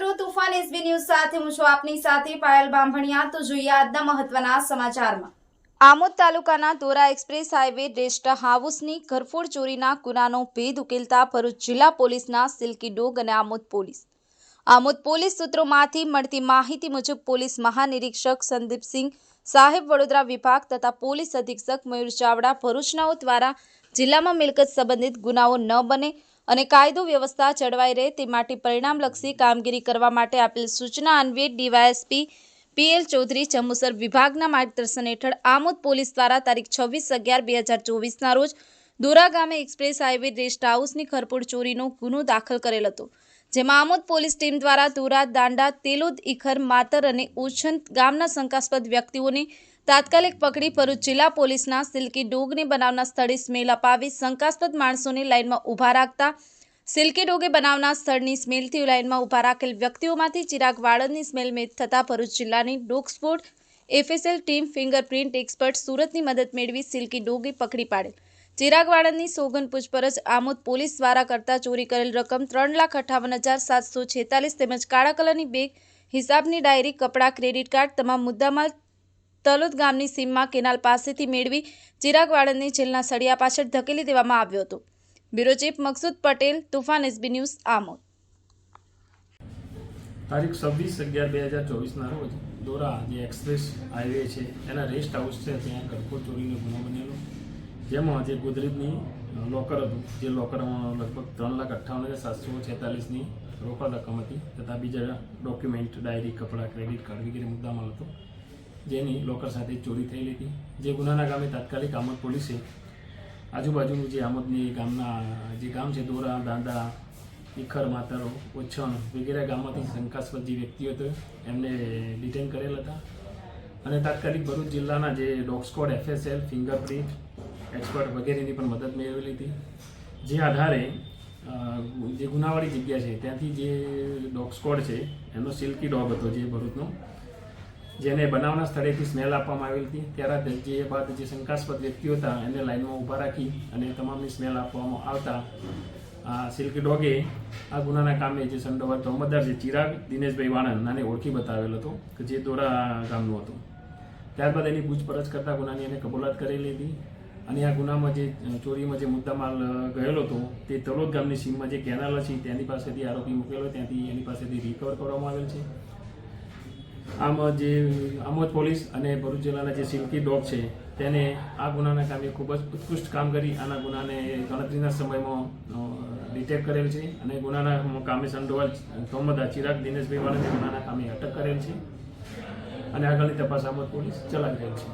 કરું તુફાન SB news સાથે હું છું આપની સાથે પાયલ બામભણિયા। તો જોઈએ આજના મહત્વના સમાચારમાં। આમોદ તાલુકાના દોરા એક્સપ્રેસ હાઈવે રેસ્ટ હાઉસની ઘરફોડ ચોરીના ગુનાનો ભેદ ઉકેલતા ભરૂચ જિલ્લા પોલીસના સિલ્કી ડોગ અને આમોદ પોલીસ સૂત્રોમાંથી મળતી માહિતી મુજબ પોલીસ મહાનિરીક્ષક સંદીપસિંહ સાહેબ વડોદરા વિભાગ તથા પોલીસ અધિક્ષક મયુર ચાવડા ભરૂચનાઓ દ્વારા જિલ્લામાં મિલકત સંબંધિત ગુનાઓ ન બને અને કાયદો વ્યવસ્થા જળવાઈ રહે તે માટે પરિણામલક્ષી કામગીરી કરવા માટે આપેલ સૂચના અન્વયે ડીવાયએસપી પીએલ ચૌધરી જંબુસર વિભાગના માર્ગદર્શન હેઠળ આમોદ પોલીસ દ્વારા તારીખ 26/11/2024ના રોજ દોરા ગામે એક્સપ્રેસ હાઈવે રેસ્ટ હાઉસની ઘરફોડ ચોરીનો ગુનો દાખલ કરેલ હતો, જેમાં આમોદ પોલીસ ટીમ દ્વારા દોરા, દાંડા, તેલોદ, ઈખર, માતર અને ઓછંત ગામના શંકાસ્પદ વ્યક્તિઓને તાત્કાલિક પકડી ભરૂચ જિલ્લા પોલીસના સિલ્કી ડોગને બનાવના સ્થળે સ્મેલ અપાવી શંકાસ્પદ માણસોને લાઇનમાં ઊભા રાખતા સિલ્કી ડોગે બનાવના સ્થળની સ્મેલથી લાઇનમાં ઊભા રાખેલ વ્યક્તિઓમાંથી ચિરાગ વાળંદની સ્મેલ મેચ થતાં ભરૂચ જિલ્લાની dog spot FSL team fingerprint expert સુરતની મદદ મેળવી સિલ્કી ડોગે પકડી પાડેલ। ચિરાગ વાળંદની સોગંદ પૂછપરછ આમોદ પોલીસ દ્વારા કરતા ચોરી કરેલ રકમ 3,58,746 તેમજ કાળા કલરની બેગ, હિસાબની ડાયરી, કપડાં, ક્રેડિટ કાર્ડ તમામ મુદ્દામાલ તલોદ ગામની સીમમાં કેનાલ પાસેથી મેળવી ચિરાગ વાળંદની જેલના સળિયા પાછળ ધકેલી દેવામાં આવ્યો હતો। Bureau chief Maqsood Patel, Toofan SB news, Amod. તારીખ 26/11/2024ના રોજ દોરા જે એક્સપ્રેસ હાઈવે છે એના રેસ્ટ હાઉસ છે ત્યાં ઘરફોડ ચોરીનો ગુનો બનેલો, જેમાં જે ગોદરેજની લોકર હતું, જે લોકરમાં લગભગ 3,58,746ની રોકડ રકમ હતી તથા બીજા ડોક્યુમેન્ટ, ડાયરી, કપડાં, ક્રેડિટ કાર્ડ વગેરે મુદ્દામાલ હતો, જેની લોકર સાથે ચોરી થયેલી હતી। જે ગુનાના ગામે તાત્કાલિક આમોદ પોલીસે આજુબાજુનું જે આમોદની ગામના જે ગામ છે દોરા, દાંડા, ઈખર, માતર, ઓછણ વગેરે ગામમાંથી શંકાસ્પદ જે વ્યક્તિઓ હતો એમને ડિટેન કરેલ હતા અને તાત્કાલિક ભરૂચ જિલ્લાના જે dog squad, FSL, fingerprint expert વગેરેની પણ મદદ મેળવેલી હતી। જે આધારે જે ગુનાવાળી જગ્યા છે ત્યાંથી જે ડોગ સ્કોડ છે એનો સિલ્કી ડોગ હતો જે ભરૂચનો, જેને બનાવના સ્થળેથી સ્મેલ આપવામાં આવેલી હતી। ત્યારે જે બાદ જે શંકાસ્પદ વ્યક્તિઓ હતા એને લાઇનમાં ઊભા રાખી અને તમામની સ્મેલ આપવામાં આવતા સિલ્કી ડોગે આ ગુનાના કામે જે સંડોવાયેલ તોહમતદાર છે ચિરાગ દિનેશભાઈ વાણંદ નાને ઓળખી બતાવેલ હતો કે જે દોરા ગામનો હતો। ત્યારબાદ એની પૂછપરછ કરતા ગુનાની એને કબૂલાત કરેલી હતી અને આ ગુનામાં જે ચોરીમાં જે મુદ્દામાલ ગયેલો હતો તે તલોદ ગામની સીમમાં જે કેનાલ છે તેની પાસેથી આરોપી મૂકેલો, ત્યાંથી એની પાસેથી રિકવર કરવામાં આવેલ છે। આમ જે આમોદ પોલીસ અને ભરૂચ જિલ્લાના જે સિલ્કી ડોગ છે તેને આ ગુનાના કામે ખૂબ જ ઉત્કૃષ્ટ કામ કરી આના ગુનાને ગણતરીના સમયમાં ડિટેક્ટ કરેલ છે અને ગુનાના કામે સંડોવાયેલ તોહમતદાર ચિરાગ દિનેશભાઈ વાળાને ગુનાના કામે અટક કરેલ છે અને આગળની તપાસ આમોદ પોલીસ ચલાવી રહેલ છે।